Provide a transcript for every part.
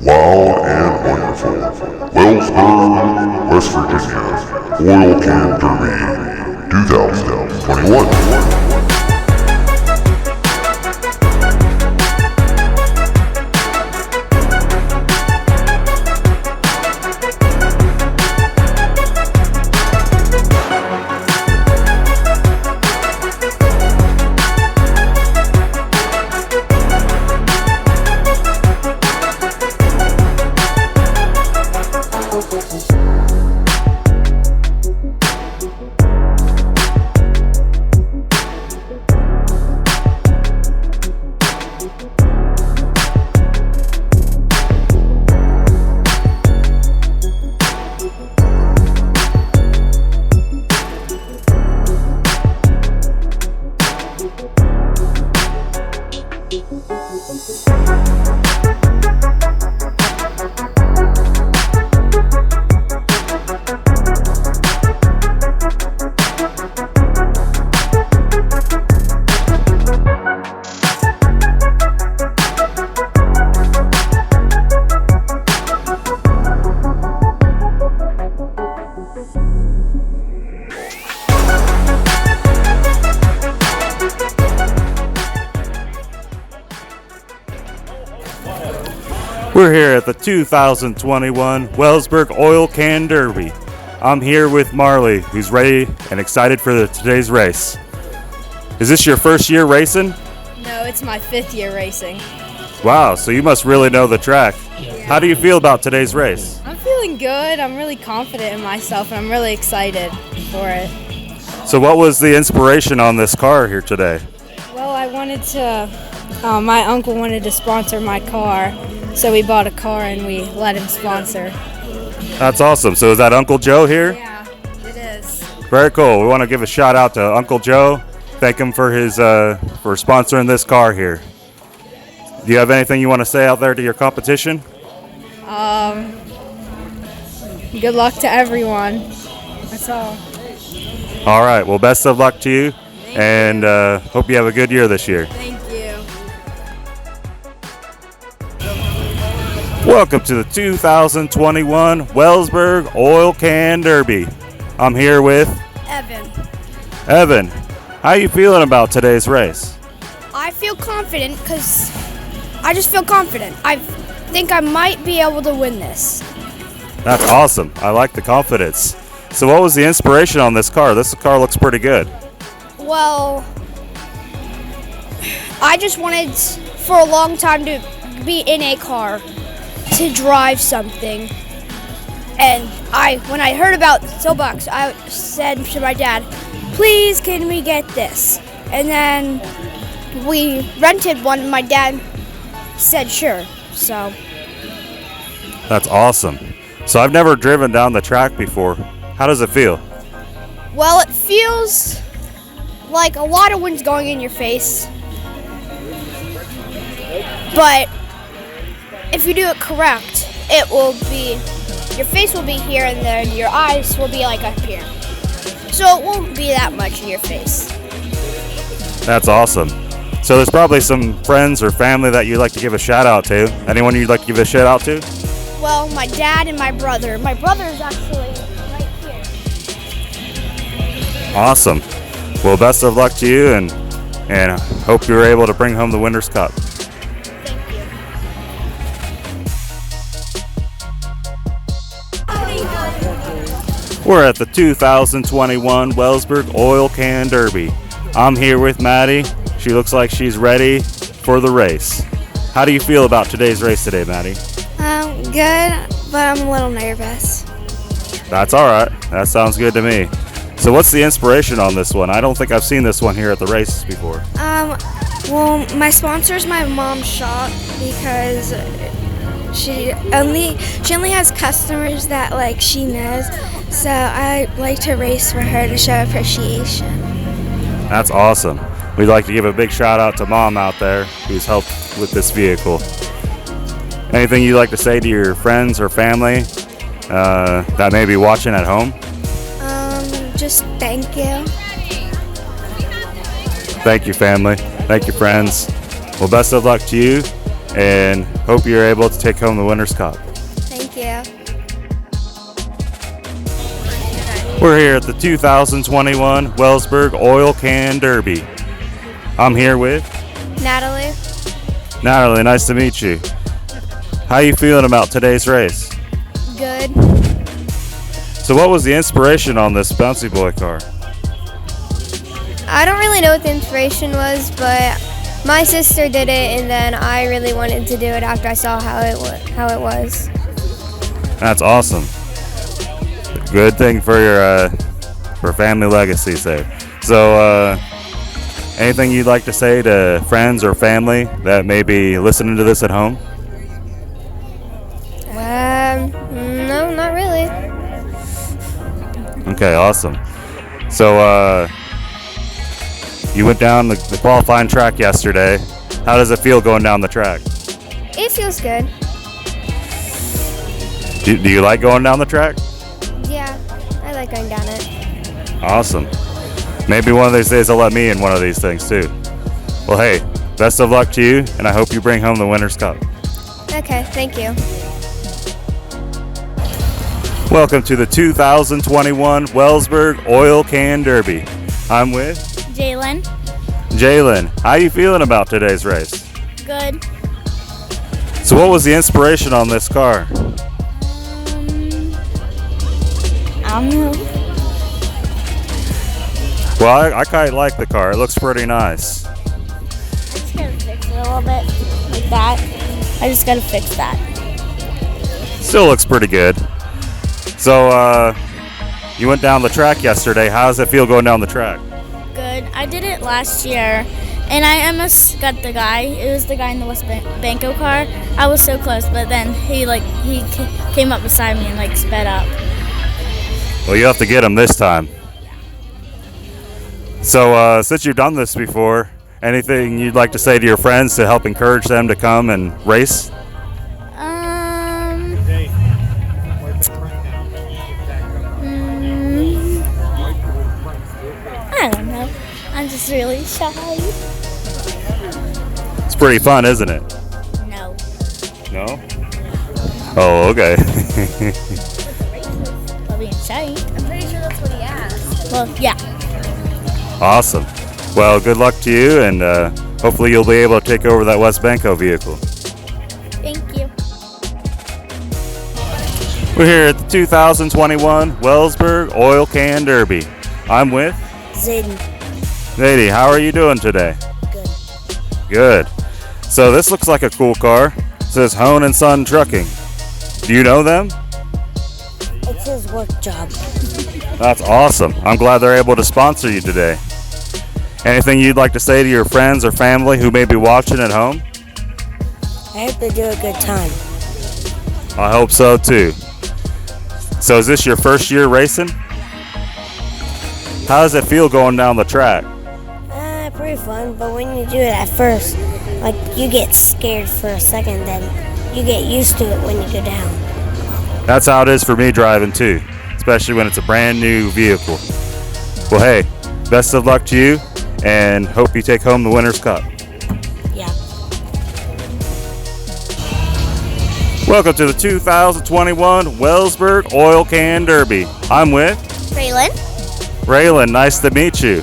Wild and wonderful. Wellsburg, West Virginia. Oil Can Derby 2021. We're here at the 2021 Wellsburg Oil Can Derby. I'm here with Marley, who's ready and excited for today's race. Is this your first year racing? No, it's my 5th year racing. Wow, so you must really know the track. Yeah. How do you feel about today's race? I'm feeling good. I'm really confident in myself, and I'm really excited for it. So what was the inspiration on this car here today? Well, I wanted to, my uncle wanted to sponsor my car, so we bought a car and we let him sponsor. That's awesome. So is that Uncle Joe here? Yeah, it is. Very cool. We want to give a shout out to Uncle Joe. Thank him for his for sponsoring this car here. Do you have anything you want to say out there to your competition? Good luck to everyone. That's all. All right. Well, best of luck to you, and hope you have a good year this year. Thank you. Welcome to the 2021 Wellsburg Oil Can Derby. I'm here with Evan. Evan. How you feeling about today's race? I feel confident because I just feel confident. I think I might be able to win this. That's awesome. I like the confidence. So what was the inspiration on this car? This car looks pretty good. Well, I just wanted for a long time to be in a car to drive something. And when I heard about Soapbox, I said to my dad, please can we get this? And then we rented one and my dad said sure, so. That's awesome. So I've never driven down the track before. How does it feel? Well, it feels like a lot of wind's going in your face. But if you do it correct, it will be, your face will be here and then your eyes will be like up here. So it won't be that much in your face. That's awesome. So there's probably some friends or family that you'd like to give a shout out to. Anyone you'd like to give a shout out to? Well, my dad and my brother. My brother is actually right here. Awesome. Well, best of luck to you, and hope you're able to bring home the Winners' Cup. Thank you. We're at the 2021 Wellsburg Oil Can Derby. I'm here with Maddie. She looks like she's ready for the race. How do you feel about today's race today, Maddie? Good, but I'm a little nervous. That's all right. That sounds good to me. So what's the inspiration on this one? I don't think I've seen this one here at the races before. Well, my sponsor's my mom's shop because she only has customers that like she knows. So I like to race for her to show appreciation. That's awesome. We'd like to give a big shout out to Mom out there who's helped with this vehicle. Anything you'd like to say to your friends or family that may be watching at home? Just thank you. Thank you, family. Thank you, friends. Well, best of luck to you, and hope you're able to take home the Winner's Cup. Thank you. We're here at the 2021 Wellsburg Oil Can Derby. I'm here with Natalie. Natalie. Nice to meet you. How you feeling about today's race? Good. So what was the inspiration on this Bouncy Boy car? I don't really know what the inspiration was, but my sister did it, and then I really wanted to do it after I saw how it was. That's awesome. Good thing for your for family legacy's sake. So anything you'd like to say to friends or family that may be listening to this at home? No, not really. Okay, awesome. So you went down the qualifying track yesterday. How does it feel going down the track? It feels good. Do you like going down the track? Yeah, I like going down it. Awesome. Maybe one of these days they'll let me in one of these things too. Well, hey, best of luck to you, and I hope you bring home the Winner's Cup. Okay, thank you. Welcome to the 2021 Wellsburg Oil Can Derby. I'm with Jalen. Jalen. How you feeling about today's race? Good. So what was the inspiration on this car? I don't know. Well, I quite like the car. It looks pretty nice. I just gotta fix it a little bit like that. I just gotta fix that. Still looks pretty good. So you went down the track yesterday. How does it feel going down the track? Good. I did it last year, and I almost got the guy. It was the guy in the West Banco car. I was so close, but then he came up beside me and sped up. Well, you have to get him this time. So since you've done this before, anything you'd like to say to your friends to help encourage them to come and race? I don't know. I'm just really shy. It's pretty fun, isn't it? No. No? Oh, okay. Well, being shy. I'm pretty sure that's what he asked. Well, yeah. Awesome. Well, good luck to you, and hopefully you'll be able to take over that West Banco vehicle. Thank you. We're here at the 2021 Wellsburg Oil Can Derby. I'm with Zayden. Zadie. How are you doing today? Good. Good. So this looks like a cool car. It says Hone & Son Trucking. Do you know them? It's his work job. That's awesome. I'm glad they're able to sponsor you today. Anything you'd like to say to your friends or family who may be watching at home? I hope they do a good time. I hope so too. So is this your first year racing? How does it feel going down the track? Pretty fun, but when you do it at first, you get scared for a second, then you get used to it when you go down. That's how it is for me driving too, especially when it's a brand new vehicle. Well, hey, best of luck to you, and hope you take home the Winner's Cup. Yeah. Welcome to the 2021 Wellsburg Oil Can Derby. I'm with Raylan. Raylan. Nice to meet you.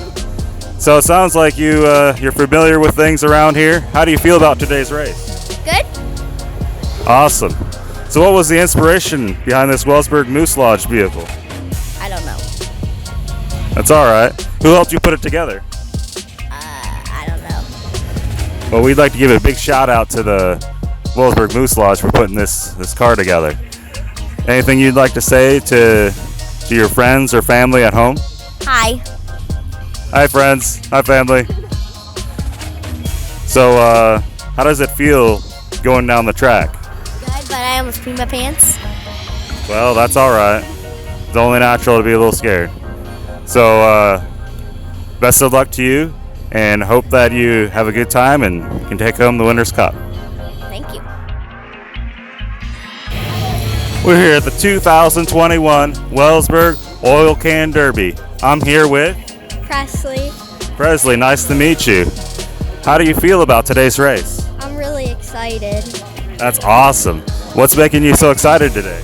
So it sounds like you're familiar with things around here. How do you feel about today's race? Good. Awesome. So what was the inspiration behind this Wellsburg Moose Lodge vehicle? I don't know. That's all right. Who helped you put it together? I don't know. Well, we'd like to give a big shout out to the Wellsburg Moose Lodge for putting this car together. Anything you'd like to say to your friends or family at home? Hi. Hi, friends. Hi, family. So, how does it feel going down the track? Good, but I almost peed my pants. Well, that's all right. It's only natural to be a little scared. So, best of luck to you, and hope that you have a good time and can take home the Winner's Cup. Thank you. We're here at the 2021 Wellsburg Oil Can Derby. I'm here with Presley. Nice to meet you. How do you feel about today's race? I'm really excited. excited That's awesome. What's making you so excited today?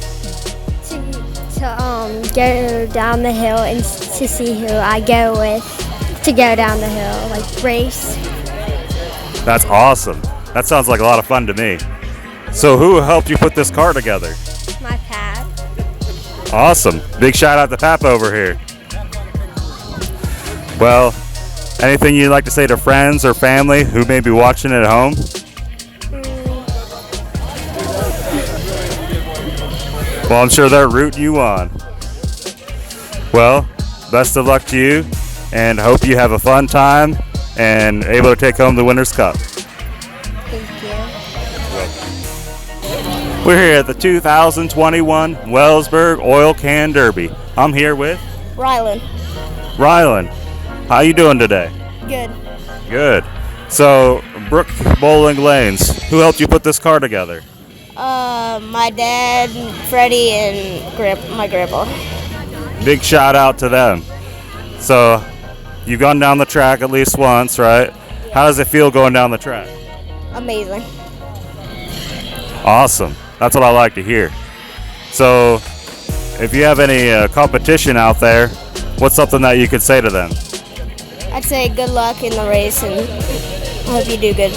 to go down the hill and to see who I go with to go down the hill, like race. That's awesome. That sounds like a lot of fun to me. So who helped you put this car together? My pad. Awesome. Big shout out to Pap over here. Well, anything you'd like to say to friends or family who may be watching at home? Well, I'm sure they're rooting you on. Well, best of luck to you, and hope you have a fun time and able to take home the Winners' Cup. Thank you. We're here at the 2021 Wellsburg Oil Can Derby. I'm here with Rylan. Rylan. How you doing today? Good. Good. So, Brook Bowling Lanes, who helped you put this car together? My dad, Freddie, and my grandpa. Big shout out to them. So, you've gone down the track at least once, right? How does it feel going down the track? Amazing. Awesome. That's what I like to hear. So, if you have any competition out there, what's something that you could say to them? I'd say good luck in the race and I hope you do good.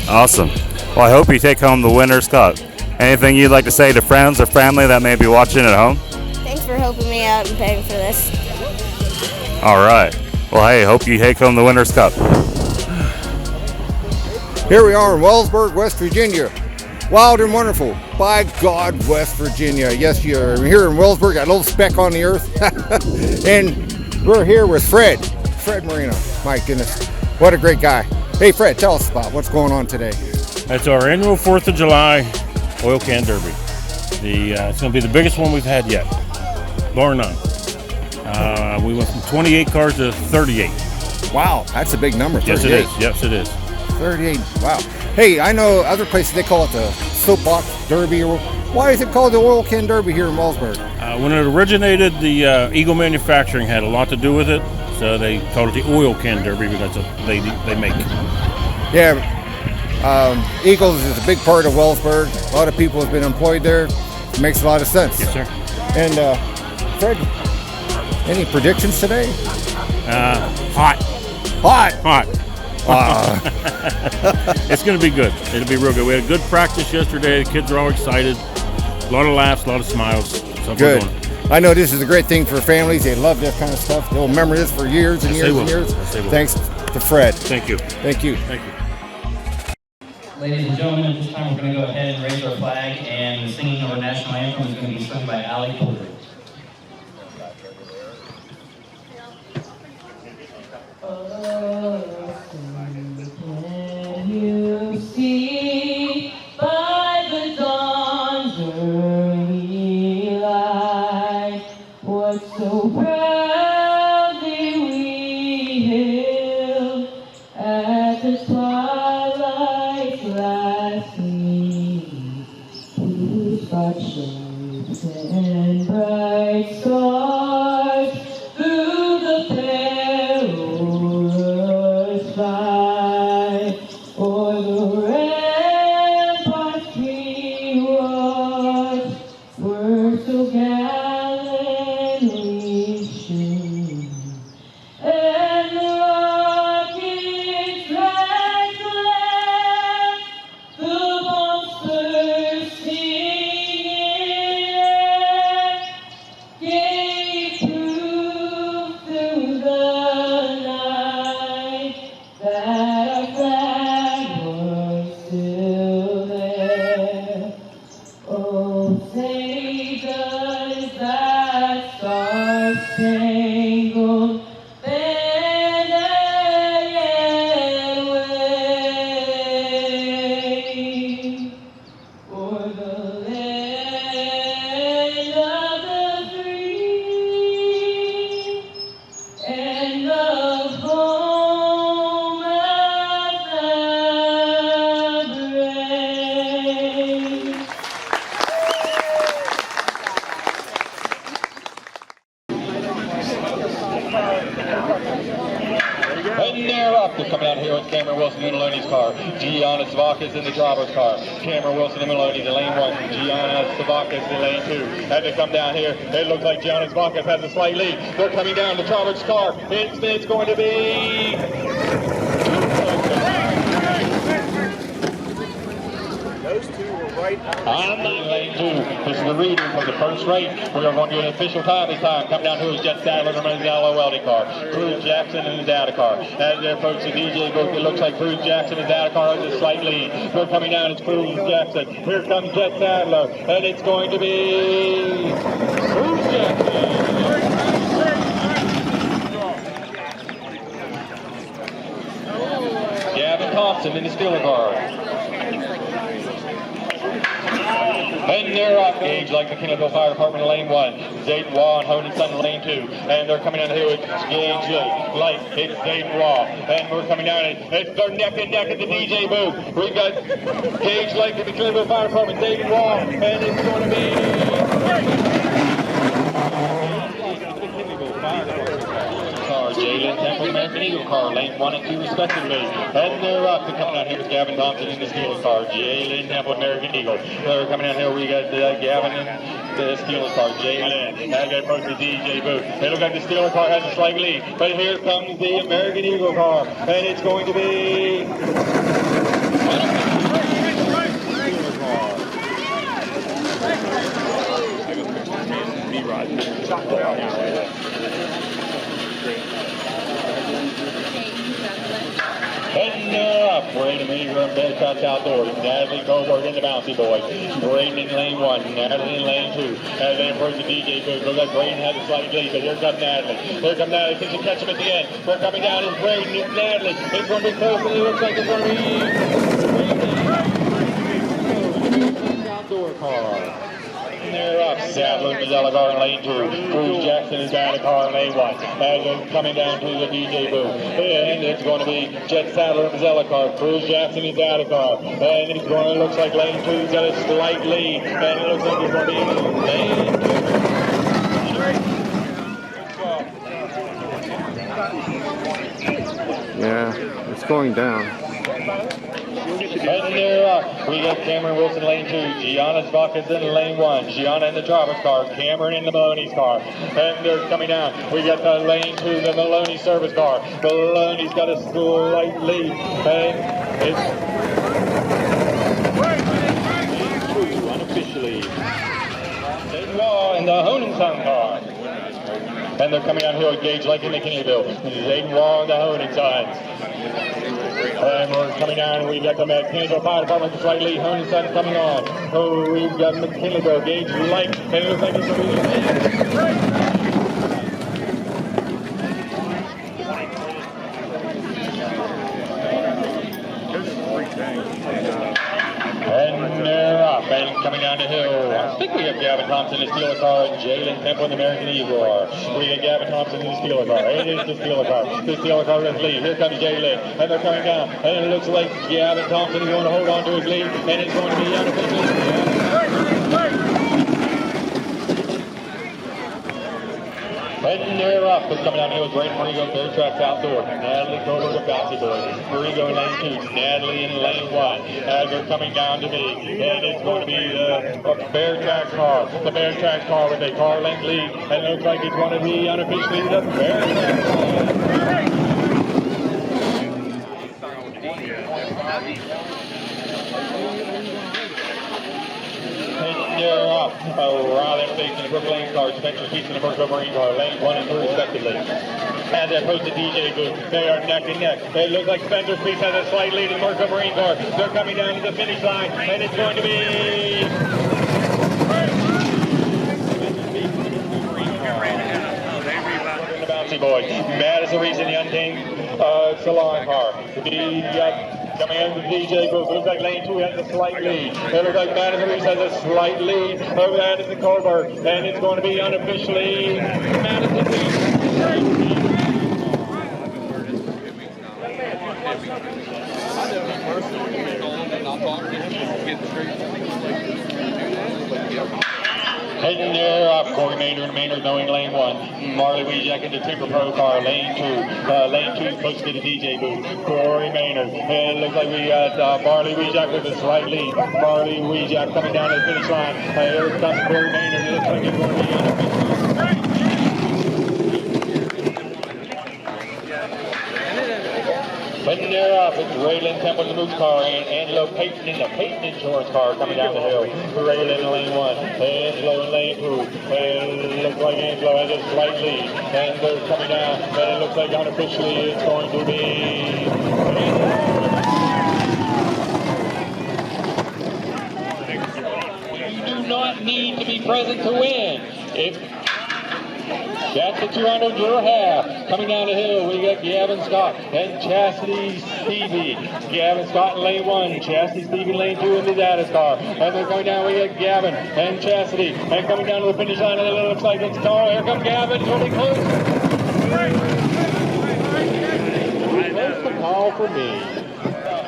Awesome. Well, I hope you take home the Winners' Cup. Anything you'd like to say to friends or family that may be watching at home? Thanks for helping me out and paying for this. All right. Well, hey, hope you take home the Winners' Cup. Here we are in Wellsburg, West Virginia. Wild and wonderful. By God, West Virginia. Yes, you're here in Wellsburg, that little speck on the earth. And we're here with Fred Marino. My goodness, what a great guy. Hey, Fred, tell us about what's going on today. That's our annual 4th of July Oil Can Derby. It's going to be the biggest one we've had yet, bar none. We went from 28 cars to 38. Wow, that's a big number. 38. Yes, it is. Yes, it is. 38. Wow. Hey, I know other places they call it the Soapbox Derby. Why is it called the Oil Can Derby here in Wellsburg? When it originated, the Eagle Manufacturing had a lot to do with it, so they called it the Oil Can Derby because that's what they make. Yeah, Eagles is a big part of Wellsburg. A lot of people have been employed there. It makes a lot of sense. Yes, sir. And Fred, any predictions today? Hot. Hot. It's going to be good. It'll be real good. We had a good practice yesterday. The kids are all excited. A lot of laughs, a lot of smiles. So Good. I know this is a great thing for families. They love that kind of stuff. They'll remember this for years and Yes, years they and will. years. Yes, they will. Thanks to Fred. Thank you. Thank you. Thank you. Ladies and gentlemen, at this time we're going to go ahead and raise our flag, and the singing of our national anthem is going to be sung by Allie Porter. Can you see by the dawn's early light what so proudly we hailed at the twilight's last gleam, whose broad shapes and bright stars through the perilous fight o'er the ramparts we watched were so gallantly strewn, and the rockets like glad, the bombs bursting in air gave proof through the night that our flag was still there. Oh, say does that star-spangled banner yet wave o'er the land of the free and the home of the brave. And they're up. They're coming out here. here with Cameron Wilson in Maloney's car. Gianna Savakis in the driver's car. Cameron Wilson and Maloney in lane 1. Gianna Savakis in lane 2. As they come down here, it looks like Gianna Savakis has a slight lead. They're coming down the driver's car. It's going to be... Those two were right on lane 2. This is the reader for the first race. We are going to do an official time this time. Coming down here is Jet Sadler and Mazzella Welding car. Cruz Jackson in the Zatta car. As they approach the DJ booth, it looks like Cruz Jackson and Zatta car has a slight lead. We're coming down, it's Cruz Jackson. Here comes Jet Sadler, and it's going to be Cruz Jackson. Gavin Thompson in the Steeler car. And they're off gauge like the Kinneville Fire Department in lane 1. Zayden Waugh and Hoden Sun in lane 2. And they're coming down the hill with gauge like it's Zayden Waugh. And we're coming down and they're neck and neck at the DJ booth. We've got gauge like at the Kinneville Fire Department, Zayden Waugh. And it's going to be... Jalen Temple American Eagle car, lane 1 and 2 respectively. And they're up. They're coming down here with Gavin Thompson in the Steelers car. Jalen Temple American Eagle. They're coming down here. We got Gavin in the Steelers car. Jalen. Now they approach the DJ booth. It looks like the Steelers car has a slight lead. But here comes the American Eagle car. And it's going to be... Wait a minute, run better shots outdoors. Natalie Coburn in the bouncy boy. Braden in lane 1, Natalie in lane 2. As they approach the DJ booth, looks like Braden has a slight lead, but here comes Natalie. Here comes Natalie, can she catch him at the end? We're coming down, it's Braden, it's Natalie. It's going to be close, and it looks like it's going to be... outdoor car. They're up. Sadler and Mazzella car in lane 2. Cruz Jackson is down the car in lane 1. As they're coming down to the DJ booth. And it's going to be Jet Sadler and Mazzella car. Cruz Jackson is out of car. And it's going to look like lane 2's got a slight lead. And it looks like it's going to be lane 2. Yeah, it's going down. And they're up. We got Cameron Wilson lane 2, Gianna Svakis in lane 1, Gianna in the driver's car, Cameron in the Maloney's car. And they're coming down. We got the lane 2, the Maloney service car. Maloney's got a slight lead. And it's unofficially Zayden Waugh in the Hoden Sun car. And they're coming out here with gauge like in McKinneyville. Zayden Waugh in the Hoden Suns. And we're coming down, and we've got the McKinneyville Fire Department with a slight lead. Hoden Sun coming on. Oh, we've got McKinneyville gauge light, and it looks like it's going to be... And they're up and coming down the hill. I think we have Gavin Thompson in the Steeler car and Jalen Temple in the American Eagle car. We got Gavin Thompson in the Steeler car. It is the Steeler car. The Steeler car has lead. Here comes Jalen. And they're coming down. And it looks like Gavin Thompson is going to hold on to his lead. And it's going to be unofficial. And they're up. It's coming down here with Brenda Marino, third tracks outdoor. Natalie Coburn, the bouncy boy. Marino in lane 2. Natalie in lane 1. As they're coming down to me. And it's going to be the Bear Tracks car. The Bear Tracks car with a car length lead. And it looks like it's going to be unofficially the Bear Tracks car. They're up. Riley Bates in the Brooklyn Lane car, Spencer Keith in the Brooklyn Marine car, lane 1 and 2 respectively. And they approach the DJ booth. They are neck and neck. It looks like Spencer Keith has a slight lead in the Brooklyn Marine car. They're coming down to the finish line, and it's going to be... the bouncy boy. Maddie Rees in the untamed salon car. Coming in the DJ booth. It looks like lane 2 has a slight lead. It looks like Maddie Rees has a slight lead over that is the Colbert. And it's going to be unofficially Madison Rees. Heading there off Corey Maynard, Maynard knowing lane 1. Marley Weejack into Timber Pro car, lane 2. Lane 2 close to the DJ booth. Corey Maynard. And it looks like we got Marley Weejack with a slight lead. Marley Weejack coming down to the finish line. Here comes Corey Maynard. It looks like he's going to be in a Heading there up, it's Raylan Temple in the Moose car and Angelo Payton in the Payton Insurance car coming down the hill. Raylan in lane 1, Angelo in lane 2. And it looks like Angelo has a slight lead. And they're coming down, and it looks like unofficially it's going to be... You do not need to be present to win. That's the 200 your half. Coming down the hill, we got Gavin Scott and Chastity Stevie. Gavin Scott in lane 1, Chastity Stevie in lane 2 in the Zatta's car. And they're coming down, we got Gavin and Chastity. And coming down to the finish line, and it looks like it's tall. Here comes Gavin, really close. That's the call for me.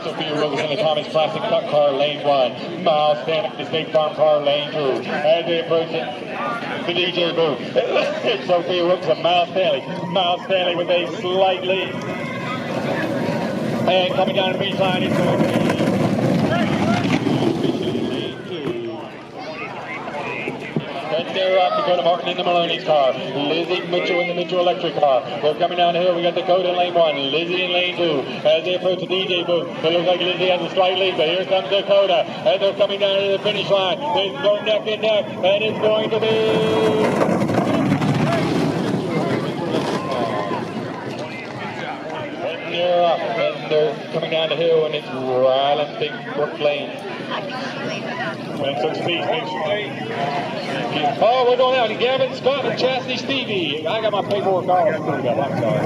Sophia Wilkes in the Thomas Classic Cup car, lane 1. Miles Stanley in the State Farm car, lane 2. As they approach it, the DJ booth. It's Sophia Wilkes and Miles Stanley. Miles Stanley with a slight lead. And coming down the finish line, it's going to be and they're up Dakota Martin in the Maloney's car. Lizzie Mitchell in the Mitchell Electric car. We're coming down the hill. We got Dakota in lane 1. Lizzie in lane 2. As they approach the DJ booth, it looks like Lizzie has a slight lead, but here comes Dakota. And they're coming down to the finish line. They go neck and neck, and it's going to be... And they're up, and they're coming down the hill, and it's Ryland Big Brook Lane. And so speed, oh, we're going out. Gavin Scott and Chastity Stevie. I got my paperwork all. I'm sorry.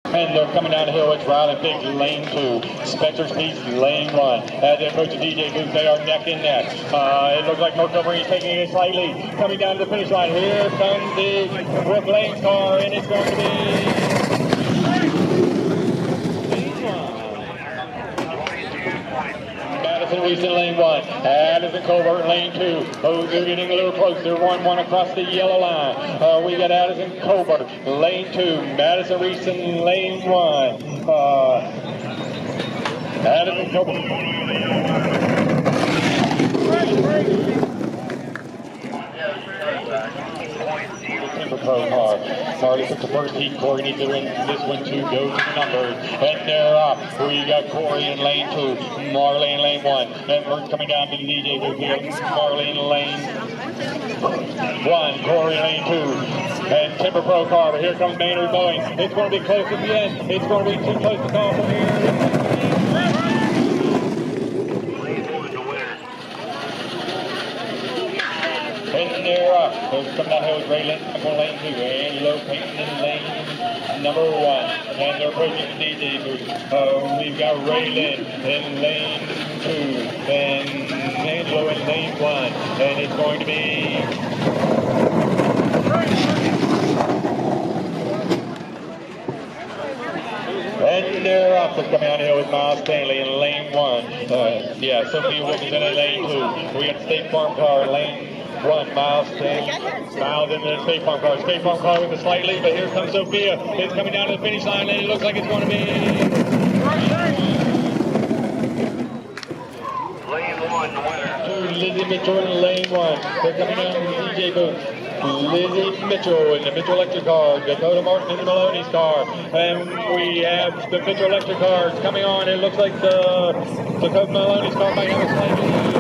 And they're coming down the hill. It's Ryland Biggs, lane 2. Spencer's Peace, lane 1. As they approach the DJ booth, they are neck and neck. It looks like Montgomery is taking a slight lead. Coming down to the finish line. Here comes the Brook Lane car, and it's going to be... Madison Rees in lane 1. Addison Colbert in lane 2. Oh, they're getting a little closer. 1-1 across the yellow line. We got Addison Colbert, lane 2. Madison Rees in lane 1. Addison Colbert. Timber Pro car. Marty took the first heat. Corey needs to win this one to go to the numbers. And they're up. We got Corey in lane 2. Marley in lane 1. And we're coming down to the DJ booth here. Marley in lane 1. Corey in lane 2. And Timber Pro car. But here comes Maynard going. It's going to be close at the end. It's going to be too close to call from here. And they're up. Coming down here with Raylan Temple lane 2. Angelo Payton in lane number 1. And they're approaching the DJ booth. We've got Raylan in lane 2. And Angelo in lane 1. And it's going to be... And they're up. They're coming down here with Miles Stanley in lane 1. Sophia Wilkins in lane 2. We got the State Farm car in lane 1. Miles Stanley. Miles in the State Farm car. State Farm car with a slight lead, but here comes Sophia. It's coming down to the finish line, and it looks like it's going to be... Lane 1, the winner. Lizzie Mitchell in lane 1. They're coming down to the DJ booth. Lizzie Mitchell in the Mitchell Electric car, Dakota Martin in the Maloney's car, and we have the Mitchell Electric cars coming on. It looks like the Dakota Maloney's car might have a slight lead.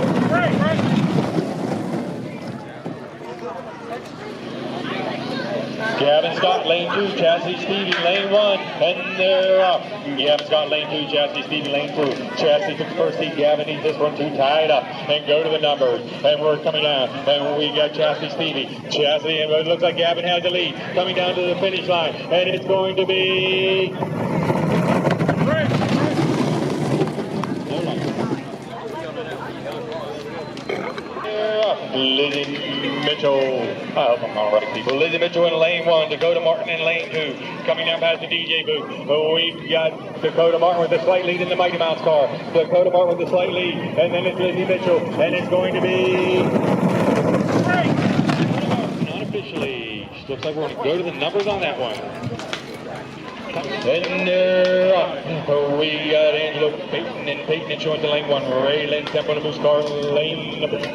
Gavin Scott, lane 2, Chastity Stevie, lane 1, and they're up. Gavin Scott, lane 2, Chastity Stevie, lane 2. Chastity took the first heat. Gavin needs this one to tie it up and go to the numbers. And we're coming down, and we got Chastity Stevie. Chastity, and it looks like Gavin has the lead. Coming down to the finish line, and it's going to be... They're up. Lizzie Mitchell. I hope I'm all right, people. Lizzie Mitchell in lane 1, Dakota Martin in lane 2. Coming down past the DJ booth, we've got Dakota Martin with a slight lead in the Mighty Mouse car. Dakota Martin with a slight lead, and then it's Lizzie Mitchell, and it's going to be... Unofficially. Looks like we're going to go to the numbers on that one. And we got Angelo Payton and Payton and showing to lane 1. Ray Lynn Temple and Moose car lane number 2.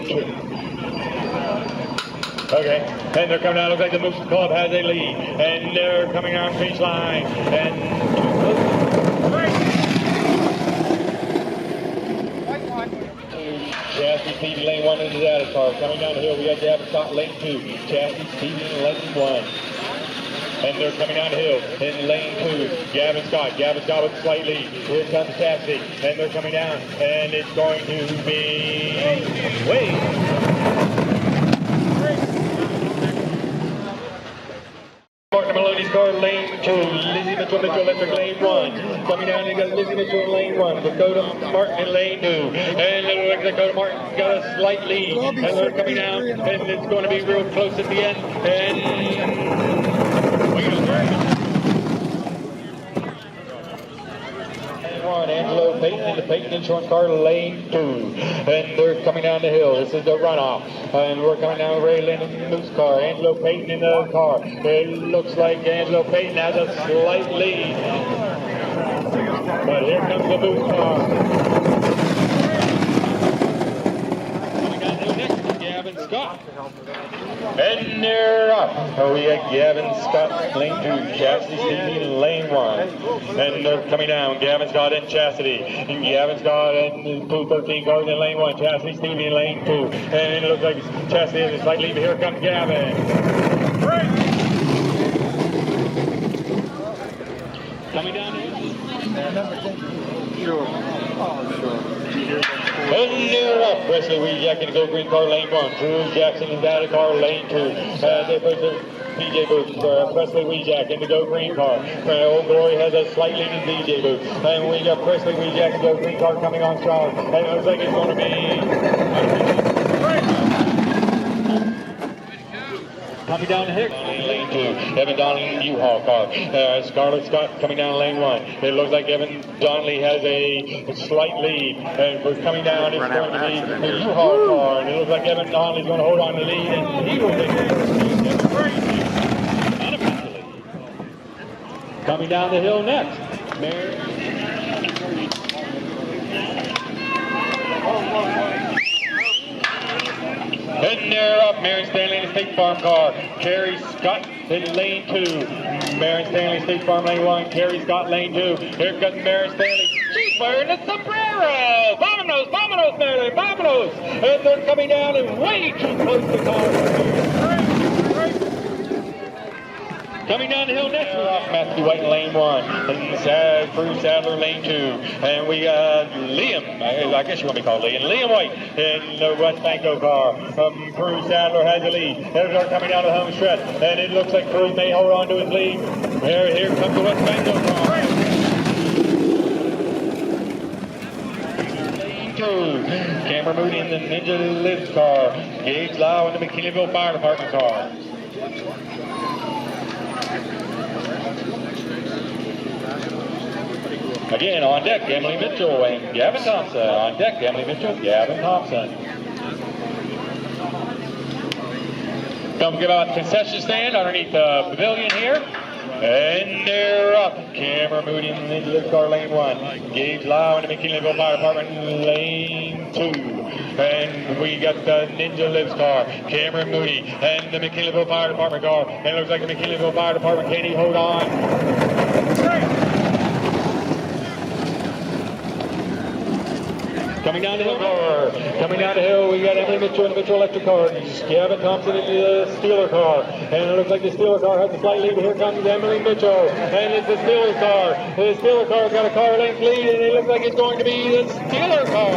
Okay, and they're coming out. Looks like the Moose Club has a lead, and they're coming on finish line. And Chassis Stevie lane 1 into that car. Coming down the hill, we got Gavin Scott lane 2. Chassis Stevie in lane 1. And they're coming down the hill in lane 2. Gavin Scott with a slight lead. Here comes Chassis, and they're coming down, and it's going to be Martin Maloney's car lane 2. Lizzie Mitchell Electric lane 1. Coming down, you got Lizzie Mitchell in lane 1. Dakota Martin in lane 2. And it looks like Dakota Martin got a slight lead. And they're coming down, and it's going to be real close at the end. And Angelo Payton into Payton Insurance car lane 2, and they're coming down the hill. This is the runoff, and we're coming down Ray Lynn in the Moose car. Angelo Payton in the car. It looks like Angelo Payton has a slight lead, but here comes the Moose car. Coming down the hill next, Gavin Scott. And they're up. We got Gavin Scott, lane 2, Chastity Stevie in lane 1. And they're coming down, Gavin Scott and Chastity. And Gavin Scott and 213 cars in lane 1, Chastity Stevie in lane 2. And it looks like Chastity has a slight lead, but here comes Gavin. Coming down here. Sure. Oh, sure. And they're up. Presley Weejack in the Go Green car lane 1. Drew Jackson in Zatta car lane 2. They put the DJ booth for Presley Weejack in the Go Green car. Old Glory has a slight lead in DJ booth. And we got Presley Weejack in the Go Green car coming on strong. And it looks like it's going to be... Coming down the hill, lane 2, Evan Donley U-Haul car. Scarlett Scott coming down lane 1. It looks like Evan Donley has a slight lead, and we're coming down. It's going to be the U-Haul car, and it looks like Evan Donley's going to hold on to the lead, and he will take it. Coming down the hill next, and they're up, Marin Stanley in the State Farm car. Kerry Scott in lane 2. Marin Stanley, State Farm lane 1. Kerry Scott lane 2. Here comes Marin Stanley. She's wearing a sombrero. Vámonos, vámonos, Marin, vámonos. And they're coming down and way too close to car. Coming down the hill next, we're off Matthew White in lane 1, and Bruce Sadler lane 2, and we got Liam, I guess you want to be called Liam White in the West Banco car. Bruce Sadler has the lead. They're coming down the home stretch, and it looks like Bruce may hold on to his lead. Here comes the West Banco car. Lane 2, Cameron Moody in the Ninja Lives car. Gage Lau in the McKinneyville Fire Department car. Again, on deck, Emily Mitchell and Gavin Thompson. On deck, Emily Mitchell, Gavin Thompson. Don't forget about the concession stand underneath the pavilion here. And they're up. Cameron Moody in the Ninja car lane 1. Gage Lau in the McKinleyville Fire Department lane 2. And we got the Ninja Lives car. Cameron Moody and the McKinleyville Fire Department car. And it looks like the McKinleyville Fire Department can't hold on. Coming down the hill car. Coming down the hill, we got Emily Mitchell in the Mitchell Electric car. Gavin Thompson in the Steeler car. And it looks like the Steeler car has a slight lead. Here comes Emily Mitchell. And it's the Steeler car. The Steeler car's got a car length lead, and it looks like it's going to be the Steeler car.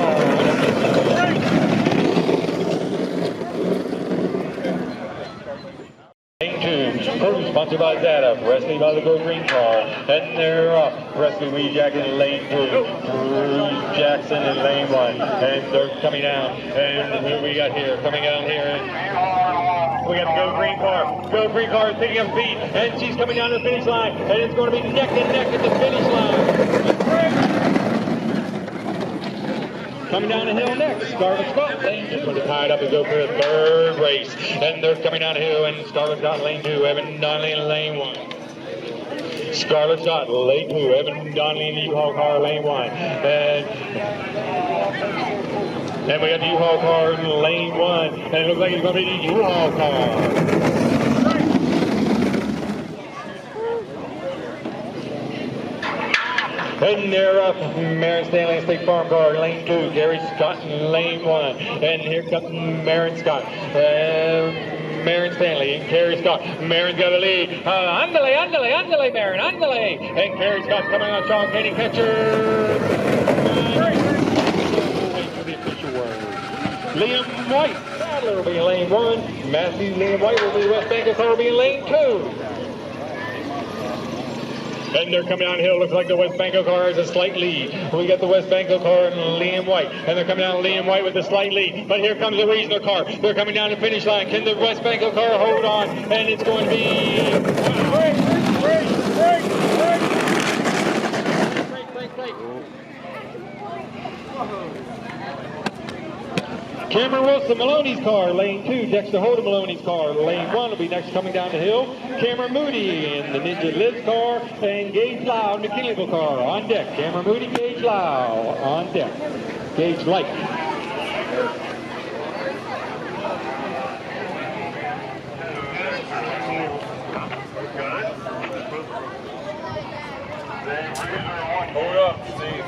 Lane 2, crew sponsored by Zatta, Presley by the Go Green car, and they're up. Presley Weejack in lane 2, Bruce Jackson in lane 1, and they're coming down, and who we got here, coming down here, We got the Go Green car. Go Green car is picking up speed, and she's coming down to the finish line, and it's going to be neck and neck at the finish line. Coming down the hill next, Scarlet Scott, lane 2. They're tied up and go for the third race. And they're coming down the hill, and Scarlet Scott, lane 2. Evan Donley in lane 1. Scarlet Scott, lane 2. Evan Donley in the U-Haul car, lane 1. And we got the U-Haul car in lane 1. And it looks like it's going to be the U-Haul car. And they're up, Marin Stanley and Zeke Farmer car, lane 2, Gary Scott in lane 1. And here comes Marin Scott. Marin Stanley and Gary Scott. Marin's got a lead. Andale, Marin, andale. And Gary Scott's coming on strong, Kenny catcher. Wait for the official word. Liam White, Sadler will be in lane 1. Matthew Liam White will be West Bank car will be in lane 2. And they're coming downhill. Looks like the West Banco car has a slight lead. We got the West Banco car and Liam White. And they're coming down Liam White with a slight lead. But here comes the Reasoner car. They're coming down the finish line. Can the West Banco car hold on? And it's going to be... Break. Cameron Wilson, Maloney's car, lane 2. Dexter Holden, Maloney's car, lane 1 will be next coming down the hill. Cameron Moody in the Ninja Liz car, and Gage Lau in the McKinleyville car on deck. Cameron Moody, Gage Lau on deck. Gage Light. Hold up, Steve.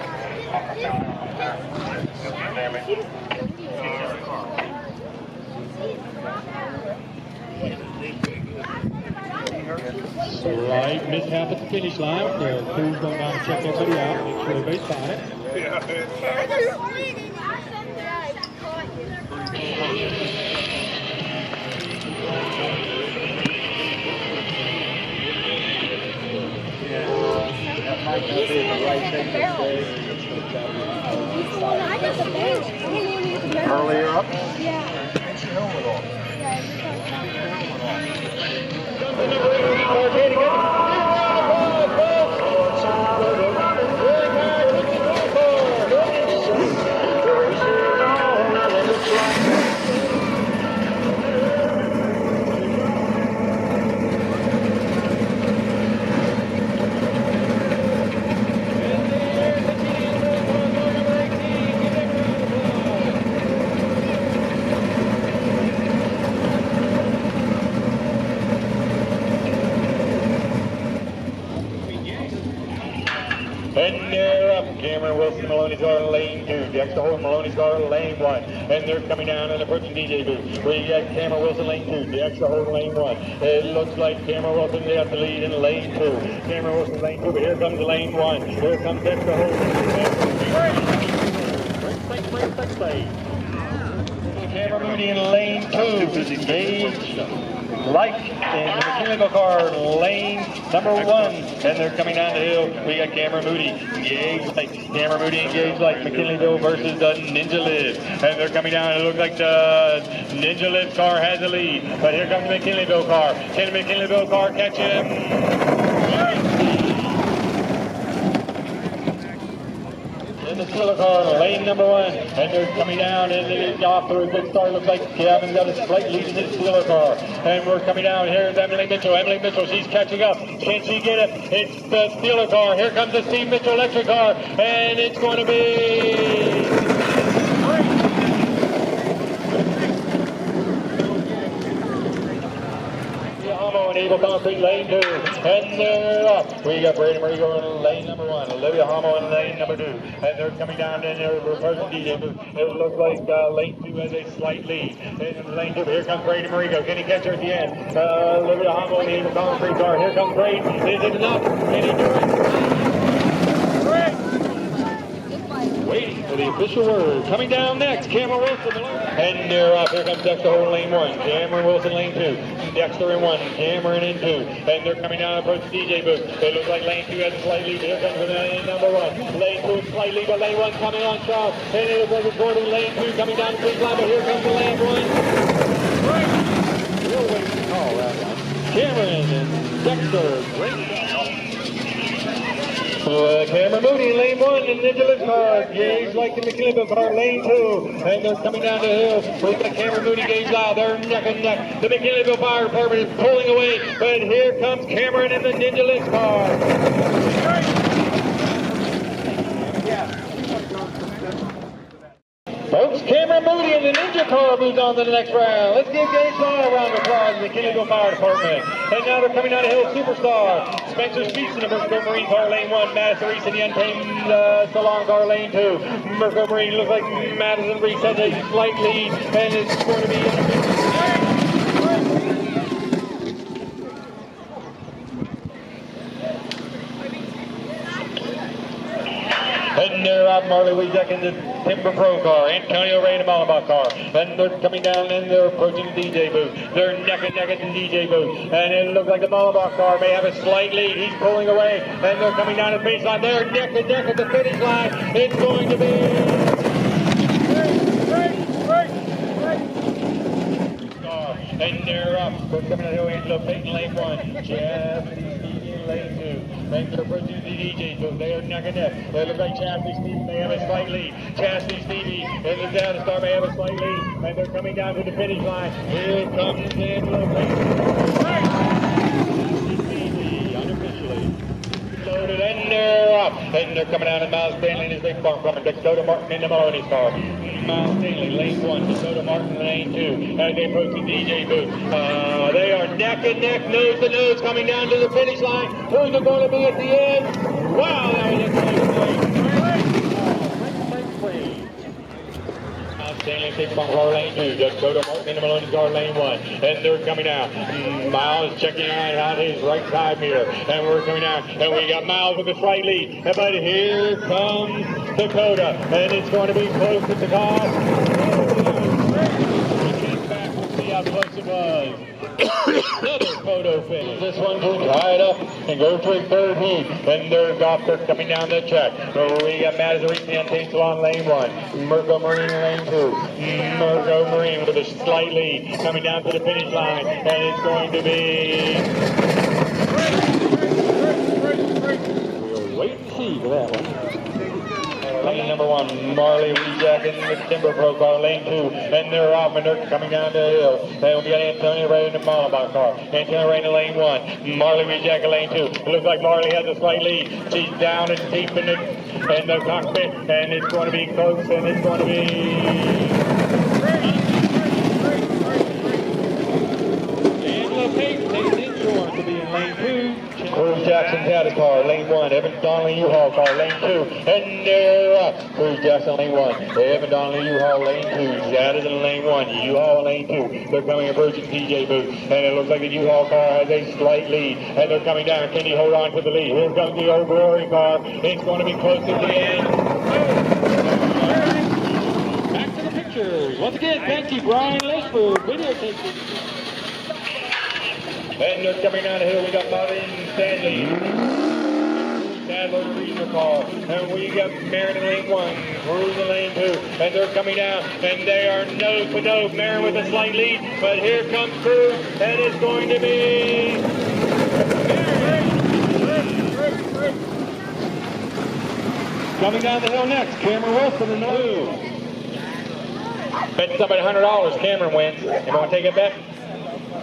Slight mishap at the finish line. The crew's going down to check everybody out, make sure everybody's fine. That might not be the right thing to say. Earlier up? Yeah. Get your helmet on. And they're up. Cameron Wilson, Maloney's car, lane 2. Dexter Holden, Maloney's car, lane 1. And they're coming down and approaching DJ booth. We got Cameron Wilson, lane 2. Dexter Holden, lane 1. It looks like Cameron Wilson got the lead in lane 2. Cameron Wilson, lane 2. But here comes lane 1. Here comes Dexter Holden. Break. Cameron Moody in lane 2. Gage Light in the McKinleyville car, lane number 1. And they're coming down the hill. We got Cameron Moody, Gage Light. Cameron Moody and Gage Light, McKinleyville versus the Ninja Liv. And they're coming down. It looks like the Ninja Liv car has the lead. But here comes the McKinleyville car. Can the McKinleyville car catch him? The Steeler car, lane number 1, and they're coming down, and they off to a good start. Looks like Gavin got a slight lead in the Steeler car, and we're coming down. Here's Emily Mitchell. Emily Mitchell, she's catching up. Can she get it? It's the Steeler car. Here comes the Steve Mitchell electric car, and it's going to be... And Eagle Concrete lane 2, and they're up. We got Brady Marino in lane number 1, Olivia Homo in lane number 2, and they're coming down and they're reversing DJ booth. It looks like lane 2 has a slight lead. In lane 2, here comes Brady Marino. Can he catch her at the end? Olivia Homo in the Eagle Concrete car. Here comes Brady. Is it enough? Can he do it? Waiting for the official word. Coming down next, Cameron Wilson. And they're up. Here comes Dexter Holden, lane 1. Cameron Wilson, lane 2. Dexter in 1. Cameron in 2. And they're coming down approach the DJ booth. It looks like lane 2 has a slight lead. Here comes lane number 1. Lane 2 is slight lead, but lane 1 coming on strong. And it looks like it's going to lane 2 coming down the finish line, but here comes the lane 1. still waiting to call that one. Cameron and Dexter. Kameron Moody in lane 1 in Ninja Lift car. Gage like the McKinley car, lane 2. And they're coming down the hill. We've got Kameron Moody, Gage out. They're neck and neck. The McKinley Fire Department is pulling away. But here comes Cameron in the Ninja Lift car. Folks, Kameron Moody in the Ninja car moves on to the next round. Let's give Gage Law a round of applause in the McKinley Fire Department. And now they're coming down the hill, Superstar. Spencer Speaks in the Merco Marine car, lane 1. Madison Rees in the Untamed Salon car, lane 2. Merco Marine looks like Madison Rees has a slight lead, and it's going to be and they're out Marley Weezek in the Timber Pro car, Antonio Ray in the Malabach car. And they're coming down and they're approaching the DJ booth. They're neck and neck at the DJ booth. And it looks like the Malabach car may have a slight lead. He's pulling away. And they're coming down the finish line. They're neck and neck at the finish line. It's going to be... And they're up. They're coming down the hill. Angelo Payton, lane 1. Chastity Stevie in lane 2. And they're approaching the DJ booth. They are neck and neck. They look like Chastity Stevie may have a slight lead. Chastity Stevie and the Zatta Star may have a slight lead. And they're coming down to the finish line. Here comes Angelo Payton. Stevie, unofficially. Loaded and they're up. And they're coming out of Miles Stanley in his big farm coming. Dakota Martin in the Maloney's car. Miles Stanley, lane 1, Dakota Martin, lane 2, as they approach the DJ booth. They are neck and neck, nose to nose, coming down to the finish line. Who's it going to be at the end? Wow, that was a close. Miles Stanley, big farm car, lane 2, Dakota Martin in the Maloney's car, lane 1, and they're coming out. Miles checking out his right side mirror, and we're coming out, and we got Miles with a slight lead, but here comes Dakota, and it's going to be close at the top. Back, we'll see how close it was. Another photo finish. This one will tie it up and go to a third heat. And they're off. They're coming down the track. So we got Madison Rees in the Untamed Salon, lane 1. Merco Marine, lane 2. Merco Marine with a slight lead coming down to the finish line. And it's going to be... We'll wait and see for that one. Lane number 1, Marley Weezek in the Timber Pro car, lane 2, and they're off and they're coming down the hill. And we got Antonio Ray in the Malabach car. Antonio Ray in lane 1, Marley Weezek in lane 2. It looks like Marley has a slight lead. She's down and deep in the cockpit, and it's going to be close, and it's going to be... Angela Payton takes insurance to be in lane 2. Cruz Jackson Zatta car, lane 1. Evan Donley U-Haul car, lane 2. And they're up. Cruz Jackson, lane 1. Evan Donley U-Haul, lane 2. Zatta's in lane 1. U-Haul, lane 2. They're coming approaching DJ booth. And it looks like the U-Haul car has a slight lead. And they're coming down. Can he hold on to the lead? Here comes the Old Glory car. It's going to be close at the end. Back to the pictures. Once again, thank you, Brian Lish, for videotaping. And they're coming down the hill. We got Marin Stanley. Sadler Rees car. And we got Marin in lane 1. Cruz in lane 2. And they're coming down. And they are nose to nose. Marin with a slight lead. But here comes Cruz. And it's going to be... Coming down the hill next. Cameron Wilson in the blue. Bet somebody $100. Cameron wins. You want to take it back?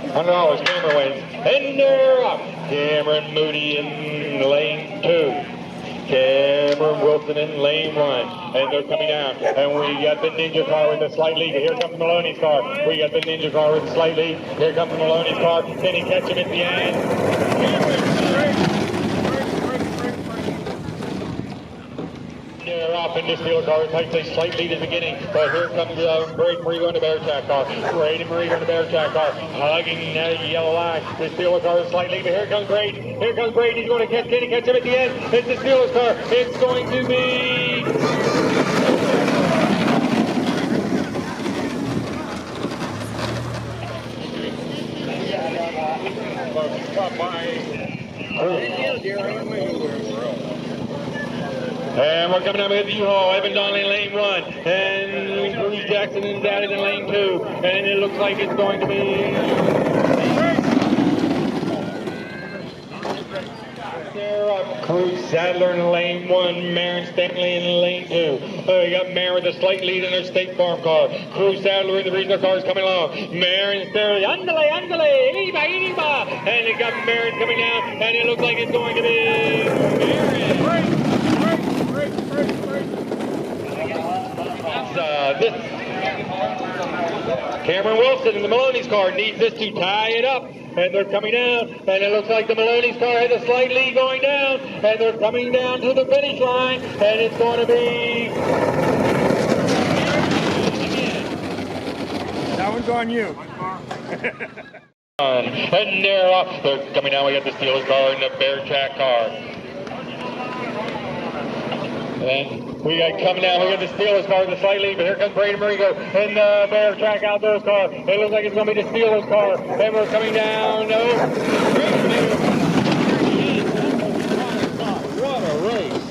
$100, Cameron wins. And they're up. Kameron Moody in lane 2. Cameron Wilson in lane 1. And they're coming down. And we got the Ninja car with a slight lead. Here comes Maloney's car. We got the Ninja car with a slight lead. Here comes Maloney's car. Can he catch him at the end? They're off in this steel car. It takes a slight lead at the beginning. But here comes Braden Marigo in the Bear Track car. Braden Marigo in the Bear Track car. Hugging that yellow line. The Steelers car is slightly, but here comes Braden. Here comes Braden. He's going to catch. Can he catch him at the end? It's the Steelers car. It's going to be... And car coming out with U-Haul. Evan Donley in lane 1. And Cruz Jackson and Zatta in lane 2. And it looks like it's going to be... Cruz Sadler in lane 1, Marin Stanley in lane 2. You got Marin with a slight lead in their State Farm car. Cruz Sadler in the regional car is coming along. Marin Stanley, andale, iba. And it got Marin coming down, and it looks like it's going to be Marin. Cameron Wilson in the Maloney's car needs this to tie it up. And they're coming down, and it looks like the Maloney's car has a slight lead going down, and they're coming down to the finish line, and it's going to be... That one's on you. And they're off. They're coming down. We got the Steelers car and the Bear Track car. And we got coming down. We got the Steelers car with a slight lead, but here comes Brenda Marino in the Bear Track Outdoors car. It looks like it's going to be the Steelers car. And we're coming down. No. What a race.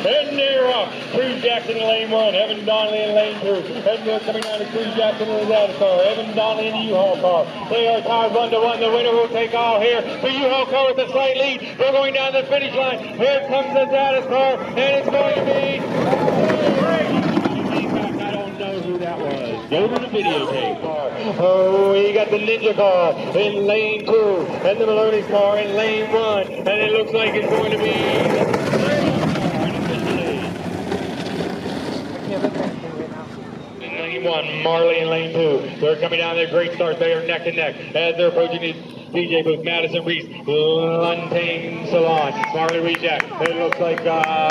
And they're off. Cruz Jackson in lane 1, Evan Donley in lane 2. And they're coming down to Cruz Jackson in the Zatta car, Evan Donley in the U-Haul car. They are tied 1-1. The winner will take all here. The U-Haul car with a slight lead. They're going down the finish line. Here comes the Zatta car, and it's going to be... I don't know who that was. Go to the videotape. Oh, we got the Ninja car in lane 2, and the Maloney's car in lane 1. And it looks like it's going to be... Lane 1, Marley in lane 2. They're coming down there. Great start. They are neck and neck as they're approaching the DJ booth. Madison Rees, Luntain Salon. Marley Reject. It looks like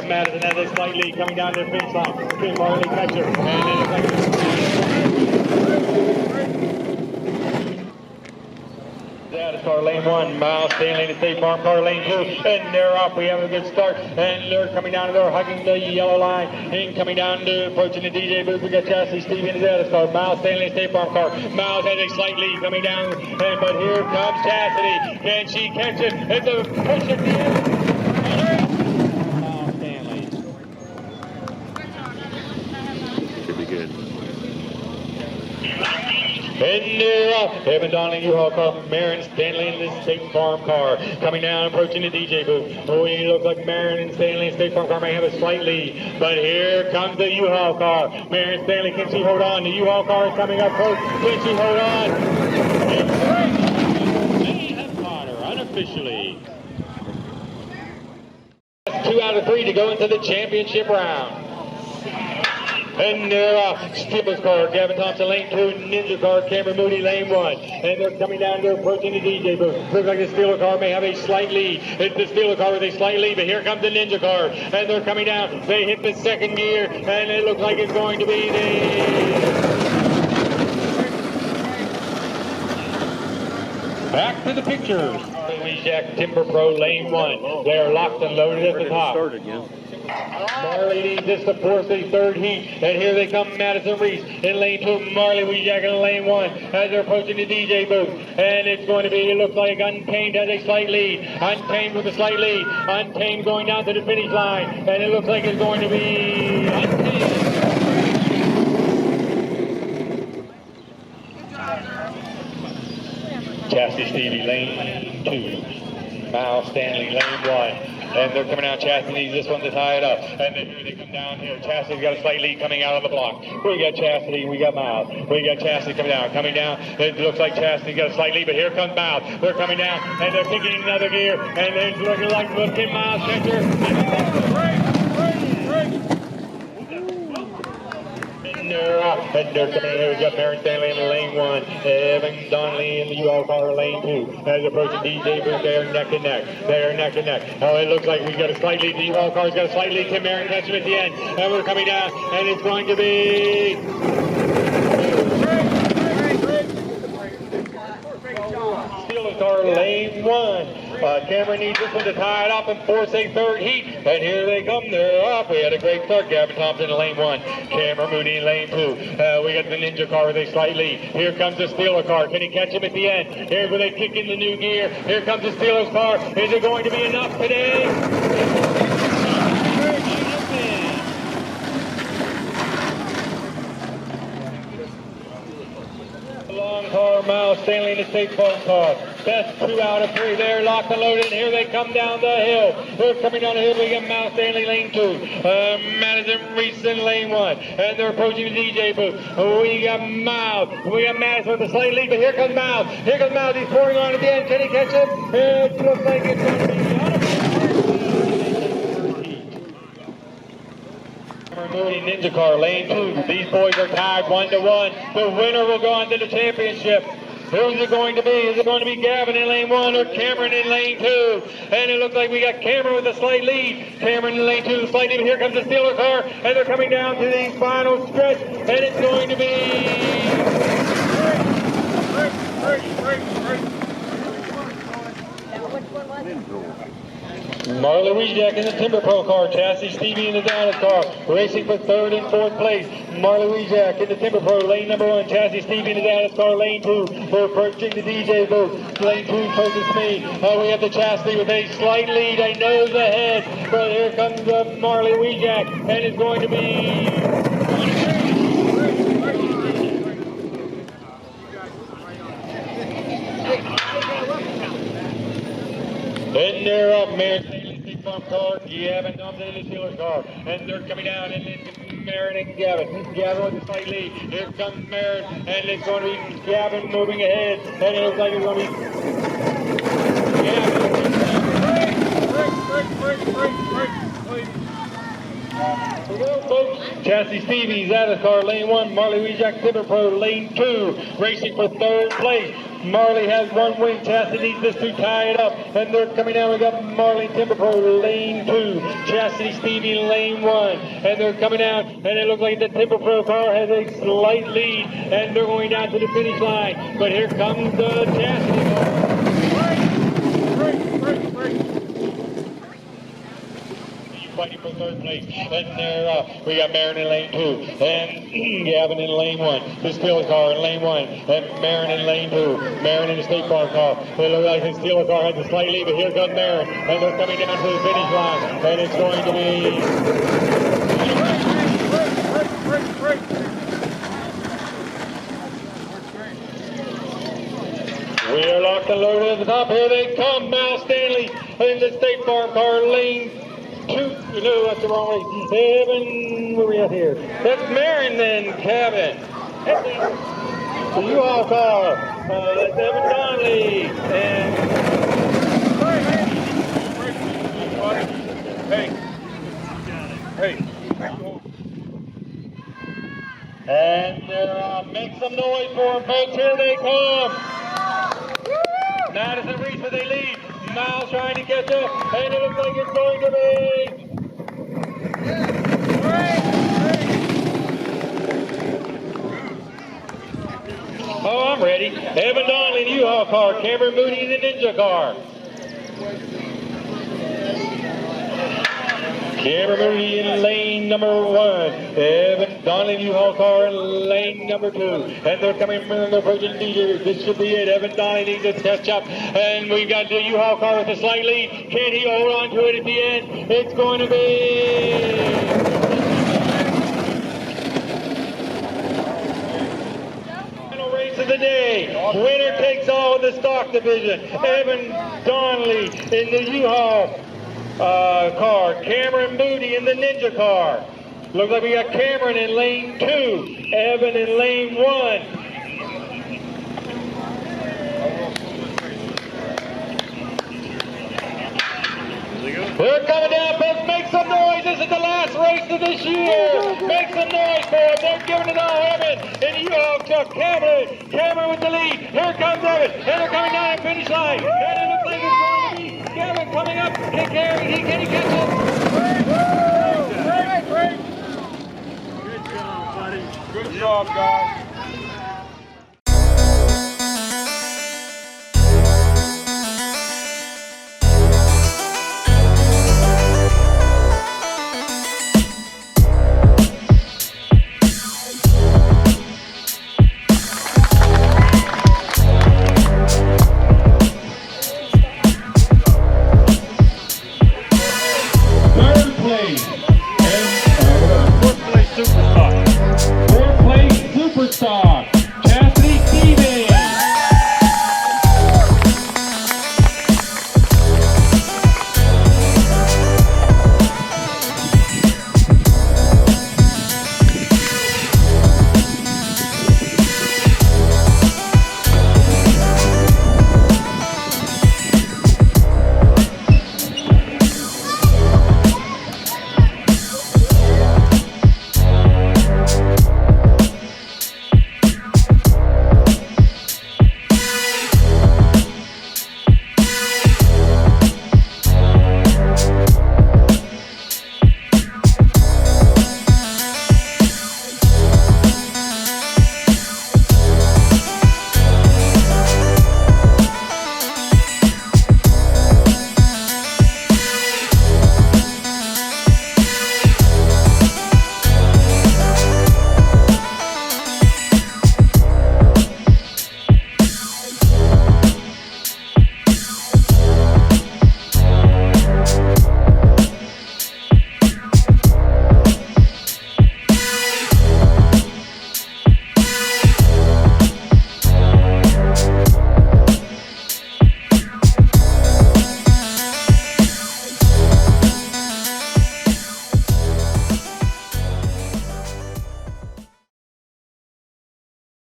Madison has a slight lead coming down to the finish line. Can Marley catch her? And it looks like Zatta car lane 1, Miles Stanley in the State Farm car lane 2, and they're off. We have a good start, and they're coming down, and they're hugging the yellow line, and coming down to approaching the DJ booth. We got Chastity Stevie in the Zatta car, Miles Stanley in the State Farm car. Miles has a slight lead coming down, but here comes Chastity. Can she catch it? It's a push at the end. Miles Stanley. Should be good. And they're off. Evan Donley, U-Haul car, Marin Stanley in the State Farm car. Coming down, approaching the DJ booth. Oh, it looks like Marin and Stanley in the State Farm car may have a slight lead. But here comes the U-Haul car. Marin Stanley, can she hold on? The U-Haul car is coming up close. Can she hold on? They have caught her unofficially. 2 out of 3 to go into the championship round. And they're off. Steelers car, Gavin Thompson, lane 2, Ninja car, Kameron Moody, lane 1. And they're coming down, they're approaching the DJ booth. Looks like the Steeler car may have a slight lead. It's the Steeler car with a slight lead, but here comes the Ninja car. And they're coming down. They hit the second gear, and it looks like it's going to be the... Back to the pictures. Jack Timber Pro, lane 1. They are locked and loaded at the top. Marley needs this to force the third heat. And here they come, Madison Rees in lane 2. Marley Wejack in lane 1 as they're approaching the DJ booth. And it's going to be, it looks like Untamed has a slight lead. Untamed with a slight lead. Untamed going down to the finish line. And it looks like it's going to be Untamed. Chastity Stevie, lane 2. Miles Stanley, lane 1. And they're coming out. Chastity needs this one to tie it up. And then here they come down here. Chastity's got a slight lead coming out on the block. We got Chastity, we got Miles. We got Chastity coming down. Coming down. It looks like Chastity's got a slight lead, but here comes Miles. They're coming down, and they're kicking another gear. And it's looking like can Miles catch her? And they're coming in. We've got Marin Stanley in the lane 1, Evan Donley in the U-Haul car lane 2. As approaching DJ booth, they are neck and neck. They are neck and neck. Oh, it looks like we've got a slight lead. The U-Haul car's got a slight lead. Can Marin catch him at the end? And we're coming down, and it's going to be... Steelers car lane 1. Cameron needs this one to tie it up and force a third heat. And here they come. They're off. We had a great start. Gavin Thompson in lane 1. Cameron Moody in lane 2. We got the Ninja car with a slight lead. Here comes the Steeler car. Can he catch him at the end? Here's where they kick in the new gear. Here comes the Steelers car. Is it going to be enough today? Stanley in the state farm car. Best 2 out of 3 there, locked and loaded, and here they come down the hill. They're coming down the hill. We got Marin Stanley lane 2, Maddie Rees in lane 1, and they're approaching the DJ booth. We got Miles with a slight lead, but here comes Miles. He's pouring on at the end. Can he catch him? It looks like it's going to be Kameron Moody Ninja car, lane 2. These boys are tied 1-1. The winner will go on to the championship. Who's it going to be? Is it going to be Gavin in lane 1 or Kameron in lane 2? And it looks like we got Kameron with a slight lead. Kameron in lane 2, slight lead. Here comes the Steeler car, and they're coming down to the final stretch, and it's going to be... Marley Wejack in the Timber Pro car, Chassis Stevie in the Zanos car, racing for 3rd and 4th place. Marley Wejack in the Timber Pro, lane number 1, Chassis Stevie in the Zanos car, lane 2. We're approaching the DJ booth, lane 2 closest me. We have the Chassis with a slight lead, a nose ahead, but here comes Marley Wejack, and it's going to be... And they're up, Marin Stanley, Zeke Farmer car, Gavin Thompson in the Steelers car. And they're coming down, and it's Marin and Gavin. Gavin with a slight lead. Here comes Marin, and it's going to be Gavin moving ahead. And it looks like it's going to be Gavin. Here we go, folks. Chassis Stevie, Zatta's car, lane 1. Marley Wejack, Timber Pro, lane 2. Racing for 3rd place. Marley has 1 win. Chassis needs this to tie it up. And they're coming down. We got Marley Timber Pro, lane 2. Chassis Stevie, lane 1. And they're coming down. And it looks like the Timber Pro car has a slight lead. And they're going down to the finish line. But here comes the Chassis car. Fighting for 3rd place, and they're up. We got Marin in lane 2, and Gavin in lane 1. The Steeler car in lane 1, and Marin in lane 2. Marin in the state farm car. It looks like the Steeler car has a slight lead, but here comes Marin, and they're coming down to the finish line, and it's going to be... We are locked and loaded at the top. Here they come, Marin Stanley in the state farm car, lane 2, no, that's the wrong way. Evan, where are we at here? That's Marin then, Kevin. That's the U-Haul car. That's Evan Donley. And... Hey. And make some noise for them, folks. Here they come. Madison Rees with a lead. Miles trying to catch up, and it looks like it's going to be... Oh, I'm ready. Evan Donley in the U-Haul car, Kameron Moody in the Ninja car. Kameron Moody in lane number 1. Evan Donley in U-Haul car in lane number 2. And they're coming from the approaching DJ. This should be it. Evan Donley needs to catch up. And we've got the U-Haul car with a slight lead. Can he hold on to it at the end? It's going to be... Final race of the day. Winner takes all in the stock division. Evan Donley in the U-Haul car, Kameron Moody in the Ninja car. Looks like we got Kameron in lane 2, Evan in lane 1. They're coming down, folks. Make some noise. This is the last race of this year. Make some noise for them. They're giving it all. Evan in the U-Haul truck. Kameron with the lead. Here comes Evan. And they're coming down the finish line. And it looks like it's going to be Gavin coming up. Can he catch up? Great. Good job, buddy. Good job, guys.